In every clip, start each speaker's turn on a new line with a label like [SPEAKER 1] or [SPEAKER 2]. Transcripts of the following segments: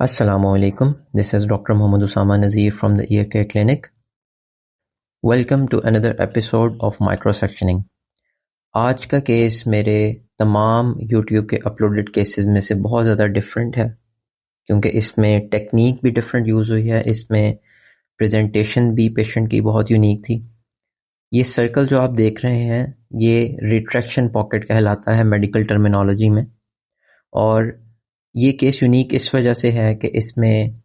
[SPEAKER 1] Assalamualaikum. This is Dr. Muhammad Usama Nazir from the Ear Care Clinic. Welcome to another episode of Microsectioning. आज का case मेरे तमाम YouTube के uploaded cases में से बहुत ज़्यादा डिफरेंट है क्योंकि इसमें टेक्निक भी डिफरेंट यूज़ हुई है, इसमें प्रेजेंटेशन भी पेशेंट की बहुत यूनिक थी। ये सर्कल जो आप देख रहे हैं ये रिट्रैक्शन पॉकेट कहलाता है मेडिकल टर्मिनोलॉजी में, और ये केस यूनिक इस वजह से है कि इसमें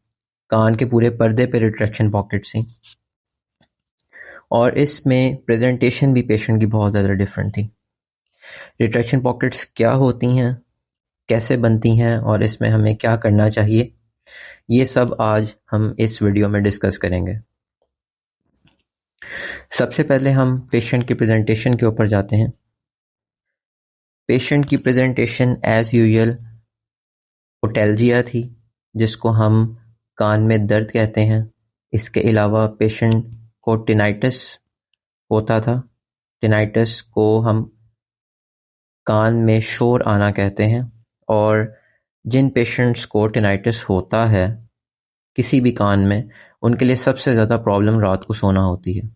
[SPEAKER 1] कान के पूरे पर्दे पे रिट्रैक्शन पॉकेट्स थी और इसमें प्रेजेंटेशन भी पेशेंट की बहुत ज़्यादा डिफरेंट थी। रिट्रैक्शन पॉकेट्स क्या होती हैं, कैसे बनती हैं और इसमें हमें क्या करना चाहिए, ये सब आज हम इस वीडियो में डिस्कस करेंगे। सबसे पहले हम पेशेंट की प्रेजेंटेशन के ऊपर जाते हैं। पेशेंट की प्रेजेंटेशन एज यूजुअल ओटेल्जिया थी, जिसको हम कान में दर्द कहते हैं। इसके अलावा पेशेंट को टिनाइटस होता था। टिनाइटस को हम कान में शोर आना कहते हैं, और जिन पेशेंट्स को टिनाइटस होता है किसी भी कान में, उनके लिए सबसे ज़्यादा प्रॉब्लम रात को सोना होती है,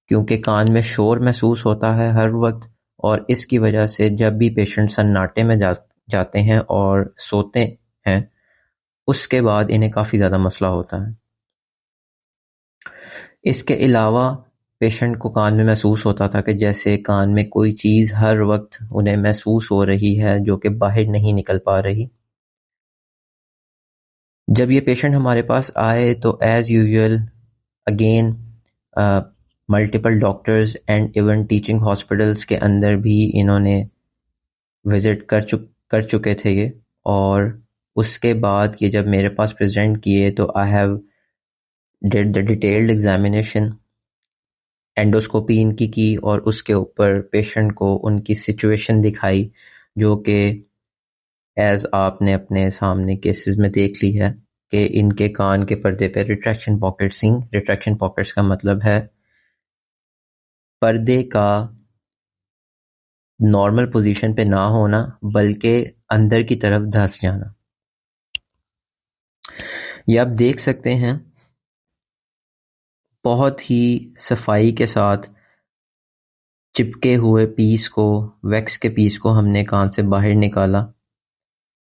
[SPEAKER 1] क्योंकि कान में शोर महसूस होता है हर वक्त, और इसकी वजह से जब भी पेशेंट सन्नाटे में जाते हैं और सोते हैं उसके बाद इन्हें काफ़ी ज़्यादा मसला होता है। इसके अलावा पेशेंट को कान में महसूस होता था कि जैसे कान में कोई चीज़ हर वक्त उन्हें महसूस हो रही है जो कि बाहर नहीं निकल पा रही। जब ये पेशेंट हमारे पास आए तो as usual again multiple doctors and even teaching hospitals के अंदर भी इन्होंने विजिट कर चुके थे ये, और उसके बाद ये जब मेरे पास प्रेजेंट किए तो I have did the detailed examination, endoscopy इनकी की और उसके ऊपर पेशेंट को उनकी सिचुएशन दिखाई, जो कि एज आपने अपने सामने केसेस में देख ली है कि इनके कान के पर्दे पे रिट्रैक्शन पॉकेट्स थी। रिट्रैक्शन पॉकेट्स का मतलब है पर्दे का नॉर्मल पोजीशन पे ना होना बल्कि अंदर की तरफ धंस जाना। ये आप देख सकते हैं बहुत ही सफाई के साथ चिपके हुए पीस को, वैक्स के पीस को हमने कान से बाहर निकाला,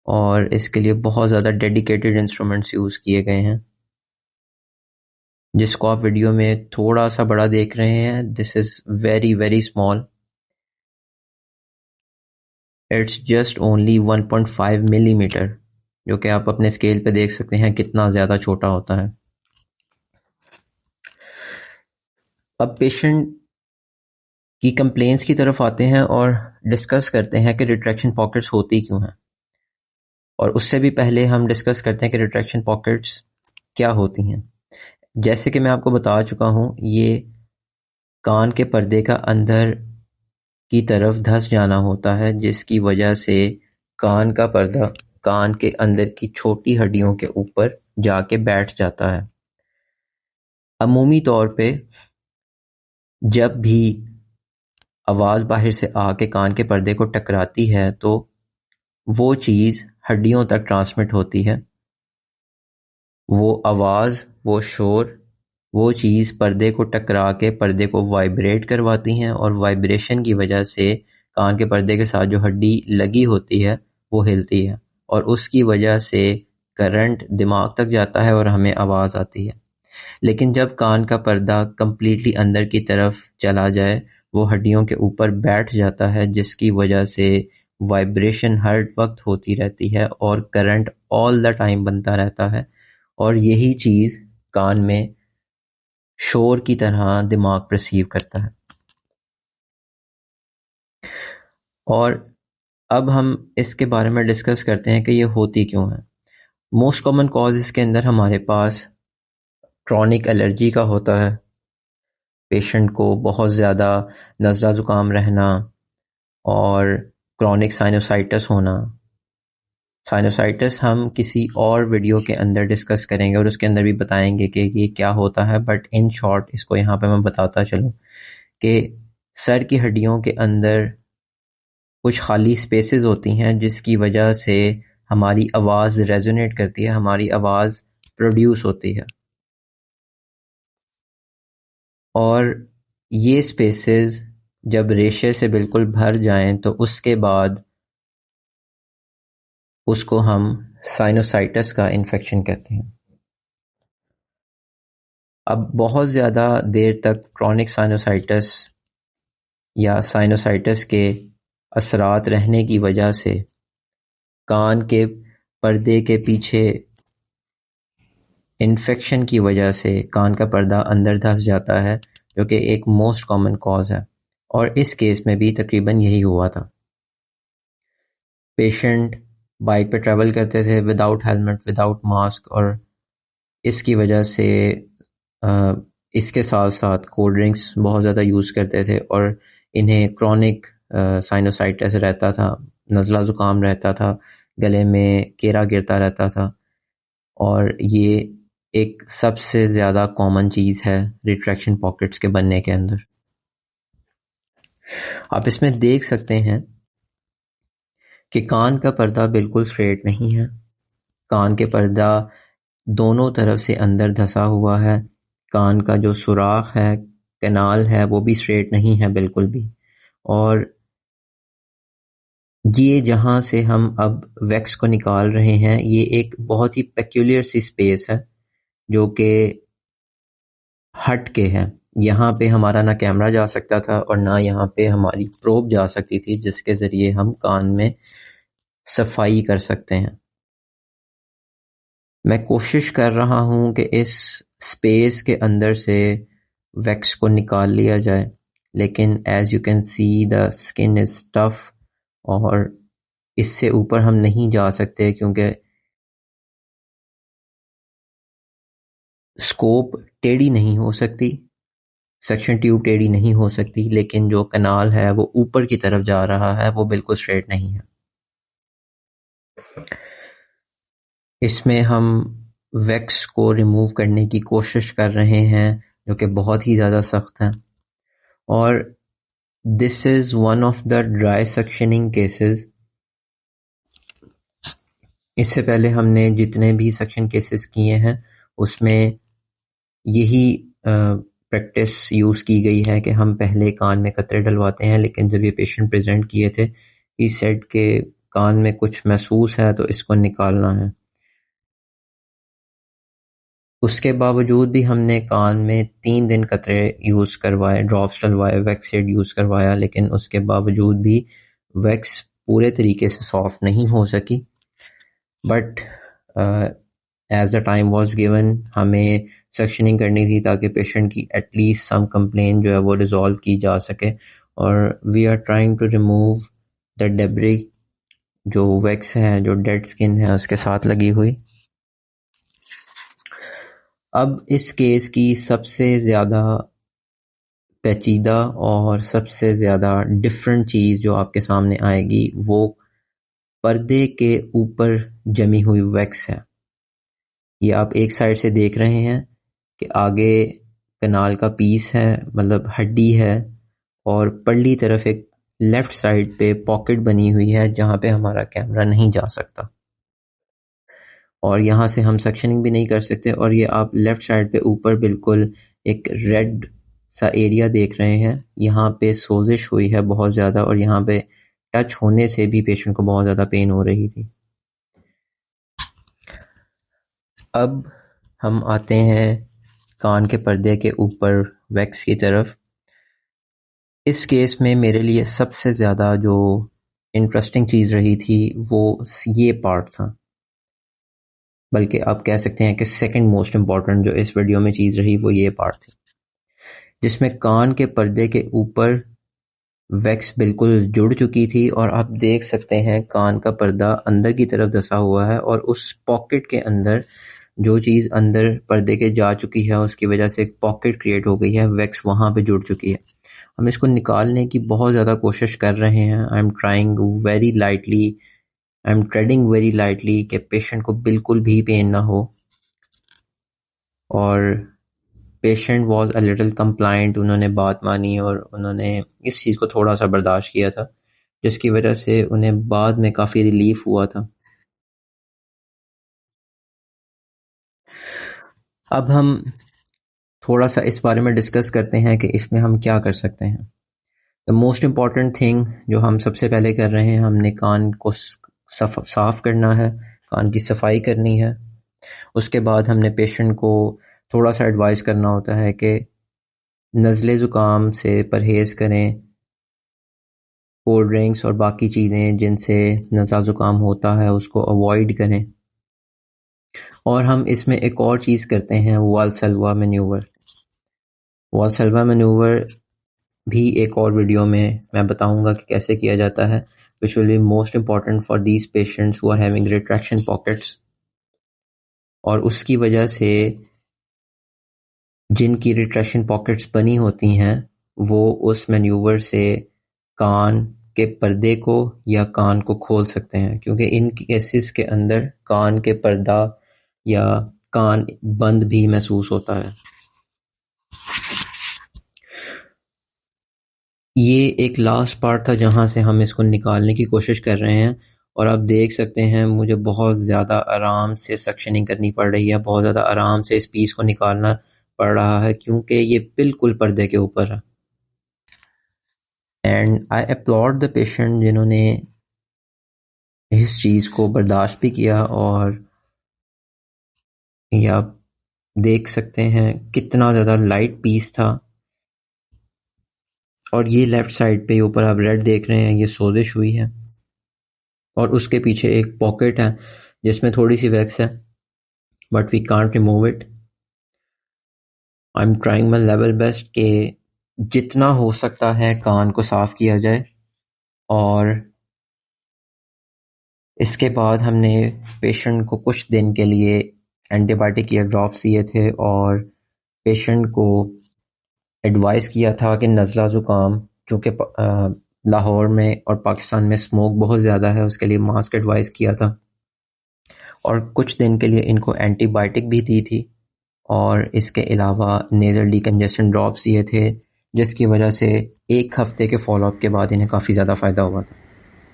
[SPEAKER 1] और इसके लिए बहुत ज़्यादा डेडिकेटेड इंस्ट्रूमेंट्स यूज़ किए गए हैं, जिसको आप वीडियो में थोड़ा सा बड़ा देख रहे हैं। This is very very small, it's just only 1.5 millimetre, जो कि आप अपने स्केल पे देख सकते हैं कितना ज़्यादा छोटा होता है। अब पेशेंट की कंप्लेंट्स की तरफ आते हैं और डिस्कस करते हैं कि रिट्रैक्शन पॉकेट्स होती क्यों हैं, और उससे भी पहले हम डिस्कस करते हैं कि रिट्रैक्शन पॉकेट्स क्या होती हैं। जैसे कि मैं आपको बता चुका हूँ, ये कान के पर्दे का अंदर की तरफ धंस जाना होता है, जिसकी वजह से कान का पर्दा कान के अंदर की छोटी हड्डियों के ऊपर जाके बैठ जाता है। अमूमी तौर पे जब भी आवाज़ बाहर से आके कान के पर्दे को टकराती है तो वो चीज़ हड्डियों तक ट्रांसमिट होती है। वो आवाज़, वो शोर, वो चीज़ पर्दे को टकरा के पर्दे को वाइब्रेट करवाती हैं, और वाइब्रेशन की वजह से कान के पर्दे के साथ जो हड्डी लगी होती है वो हिलती है, और उसकी वजह से करंट दिमाग तक जाता है और हमें आवाज़ आती है। लेकिन जब कान का पर्दा कम्प्लीटली अंदर की तरफ चला जाए, वो हड्डियों के ऊपर बैठ जाता है, जिसकी वजह से वाइब्रेशन हर वक्त होती रहती है और करंट ऑल द टाइम बनता रहता है, और यही चीज़ कान में शोर की तरह दिमाग परसीव करता है। और अब हम इसके बारे में डिस्कस करते हैं कि ये होती क्यों है। मोस्ट कॉमन कॉज इसके अंदर हमारे पास क्रॉनिक एलर्जी का होता है। पेशेंट को बहुत ज़्यादा नज़ला ज़ुकाम रहना और क्रॉनिक साइनोसाइटिस होना। साइनोसाइटिस हम किसी और वीडियो के अंदर डिस्कस करेंगे और उसके अंदर भी बताएंगे कि ये क्या होता है, बट इन शॉर्ट इसको यहाँ पे मैं बताता चलूँ कि सर की हड्डियों के अंदर कुछ खाली स्पेसेस होती हैं, जिसकी वजह से हमारी आवाज़ रेजोनेट करती है, हमारी आवाज़ प्रोड्यूस होती है। और ये स्पेसेस जब रेशे से बिल्कुल भर जाएं तो उसके बाद उसको हम साइनोसाइटिस का इन्फेक्शन कहते हैं। अब बहुत ज़्यादा देर तक क्रॉनिक साइनोसाइटिस या साइनोसाइटिस के असरात रहने की वजह से कान के पर्दे के पीछे इन्फेक्शन की वजह से कान का पर्दा अंदर धंस जाता है, जो कि एक मोस्ट कॉमन कॉज है। और इस केस में भी तकरीबन यही हुआ था। पेशेंट बाइक पे ट्रैवल करते थे विदाउट हेलमेट, विदाउट मास्क, और इसकी वजह से इसके साथ साथ कोल्ड ड्रिंक्स बहुत ज़्यादा यूज़ करते थे और इन्हें क्रॉनिक साइनोसाइटिस रहता था, नज़ला ज़ुकाम रहता था, गले में केरा गिरता रहता था। और ये एक सबसे ज़्यादा कॉमन चीज़ है रिट्रैक्शन पॉकेट्स के बनने के अंदर। आप इसमें देख सकते हैं कि कान का पर्दा बिल्कुल स्ट्रेट नहीं है। कान के पर्दा दोनों तरफ से अंदर धंसा हुआ है। कान का जो सुराख है, कैनाल है, वो भी स्ट्रेट नहीं है बिल्कुल भी। और ये जहाँ से हम अब वैक्स को निकाल रहे हैं, ये एक बहुत ही पेक्यूलियर सी स्पेस है जो कि हट के है। यहाँ पे हमारा ना कैमरा जा सकता था और ना यहाँ पे हमारी प्रोब जा सकती थी जिसके ज़रिए हम कान में सफाई कर सकते हैं। मैं कोशिश कर रहा हूँ कि इस स्पेस के अंदर से वैक्स को निकाल लिया जाए, लेकिन as you can see the skin is tough और इससे ऊपर हम नहीं जा सकते क्योंकि स्कोप टेढ़ी नहीं हो सकती, सक्शन ट्यूब टेढ़ी नहीं हो सकती, लेकिन जो कनाल है वो ऊपर की तरफ जा रहा है, वो बिल्कुल स्ट्रेट नहीं है। इसमें हम वैक्स को रिमूव करने की कोशिश कर रहे हैं जो कि बहुत ही ज़्यादा सख्त है। और this is one of the dry suctioning cases. इससे पहले हमने जितने भी सक्शन केसेस किए हैं उसमें यही प्रैक्टिस यूज़ की गई है कि हम पहले कान में कतरे डलवाते हैं, लेकिन जब ये पेशेंट प्रेजेंट किए थे, ही सेड के कान में कुछ महसूस है तो इसको निकालना है। उसके बावजूद भी हमने कान में 3 दिन कतरे यूज़ करवाए, ड्रॉप्स डलवाए, वैक्स सेड यूज़ करवाया, लेकिन उसके बावजूद भी वैक्स पूरे तरीके से सॉफ्ट नहीं हो सकी। But as the time was given हमें सक्शनिंग करनी थी ताकि पेशेंट की एटलीस्ट सम कंप्लेन जो है वो रिजॉल्व की जा सके। और we are trying to remove the debris, जो वैक्स है, जो डेड स्किन है उसके साथ लगी हुई। अब इस केस की सबसे ज़्यादा पेचीदा और सबसे ज़्यादा डिफरेंट चीज़ जो आपके सामने आएगी वो पर्दे के ऊपर जमी हुई वैक्स है। ये आप एक साइड से देख रहे हैं कि आगे कनाल का पीस है, मतलब हड्डी है, और पल्ली तरफ एक लेफ्ट साइड पे पॉकेट बनी हुई है जहाँ पे हमारा कैमरा नहीं जा सकता और यहाँ से हम सक्शनिंग भी नहीं कर सकते। और ये आप लेफ्ट साइड पे ऊपर बिल्कुल एक रेड सा एरिया देख रहे हैं, यहाँ पे सोजिश हुई है बहुत ज़्यादा और यहाँ पे टच होने से भी पेशेंट को बहुत ज़्यादा पेन हो रही थी। अब हम आते हैं कान के पर्दे के ऊपर वैक्स की तरफ। इस केस में मेरे लिए सबसे ज़्यादा जो इंटरेस्टिंग चीज़ रही थी वो ये पार्ट था, बल्कि आप कह सकते हैं कि सेकंड मोस्ट इम्पॉर्टेंट जो इस वीडियो में चीज़ रही वो ये पार्ट थी, जिसमें कान के पर्दे के ऊपर वैक्स बिल्कुल जुड़ चुकी थी और आप देख सकते हैं कान का पर्दा अंदर की तरफ धंसा हुआ है और उस पॉकेट के अंदर जो चीज़ अंदर पर्दे के जा चुकी है उसकी वजह से एक पॉकेट क्रिएट हो गई है, वैक्स वहाँ पे जुड़ चुकी है। हम इसको निकालने की बहुत ज़्यादा कोशिश कर रहे हैं। I am trying very lightly, I am treading very lightly कि पेशेंट को बिल्कुल भी पेन ना हो। और patient was a little complaint, उन्होंने बात मानी और उन्होंने इस चीज़ को थोड़ा सा बर्दाश्त किया था, जिसकी वजह से उन्हें बाद में काफ़ी रिलीफ हुआ था। अब हम थोड़ा सा इस बारे में डिस्कस करते हैं कि इसमें हम क्या कर सकते हैं। द मोस्ट इम्पॉर्टेंट थिंग जो हम सबसे पहले कर रहे हैं, हमने कान को साफ करना है, कान की सफाई करनी है। उसके बाद हमने पेशेंट को थोड़ा सा एडवाइस करना होता है कि नज़ले ज़ुकाम से परहेज़ करें, कोल्ड ड्रिंक्स और बाकी चीज़ें जिनसे नज़ला ज़ुकाम होता है उसको अवॉइड करें। और हम इसमें एक और चीज़ करते हैं, वाल्सल्वा मैन्यूवर। वाल्सल्वा मैन्यूवर भी एक और वीडियो में मैं बताऊंगा कि कैसे किया जाता है, which will be most important for these patients who are having retraction pockets। और उसकी वजह से जिनकी रिट्रैक्शन पॉकेट्स बनी होती हैं वो उस मैन्यूवर से कान के पर्दे को या कान को खोल सकते हैं, क्योंकि इन केसेस के अंदर कान के पर्दा या कान बंद भी महसूस होता है। ये एक लास्ट पार्ट था जहाँ से हम इसको निकालने की कोशिश कर रहे हैं, और आप देख सकते हैं मुझे बहुत ज़्यादा आराम से सक्शनिंग करनी पड़ रही है, बहुत ज़्यादा आराम से इस पीस को निकालना पड़ रहा है क्योंकि ये बिल्कुल पर्दे के ऊपर है। And I upload the patient जिन्होंने इस चीज़ को बर्दाश्त भी किया। और ये आप देख सकते हैं कितना ज़्यादा लाइट पीस था। और ये लेफ्ट साइड पे ऊपर आप रेड देख रहे हैं, ये सोजिश हुई है और उसके पीछे एक पॉकेट है जिसमें थोड़ी सी वैक्स है, but we can't remove it. I am trying my level best कि जितना हो सकता है कान को साफ किया जाए। और इसके बाद हमने पेशेंट को कुछ दिन के लिए एंटीबायोटिक ईयर ड्रॉप्स दिए थे और पेशेंट को एडवाइस किया था कि नज़ला ज़ुकाम, चूँकि लाहौर में और पाकिस्तान में स्मोक बहुत ज़्यादा है, उसके लिए मास्क एडवाइस किया था। और कुछ दिन के लिए इनको एंटीबायोटिक भी दी थी और इसके अलावा नेज़ल डीकंजेशन ड्रॉप्स दिए थे, जिसकी वजह से एक हफ्ते के फॉलोअप के बाद इन्हें काफ़ी ज़्यादा फ़ायदा हुआ था।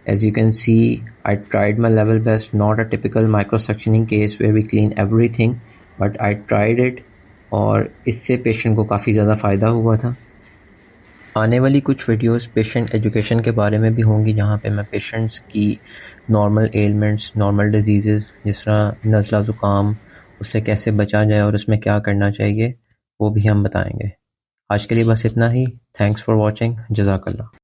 [SPEAKER 1] As you can see, I tried my level best, not a typical microsuctioning case where we clean everything, but I tried it और इससे पेशेंट को काफ़ी ज़्यादा फ़ायदा हुआ था। आने वाली कुछ वीडियोस पेशेंट एजुकेशन के बारे में भी होंगी, जहाँ पे मैं पेशेंट्स की नॉर्मल एलिमेंट्स, नॉर्मल डिजीज़ जिस तरह नज़ला ज़ुकाम, उससे कैसे बचा जाए और उसमें क्या करना चाहिए, वो भी हम बताएंगे। आज के लिए बस इतना ही। Thanks for watching. जज़ाकल्लाह।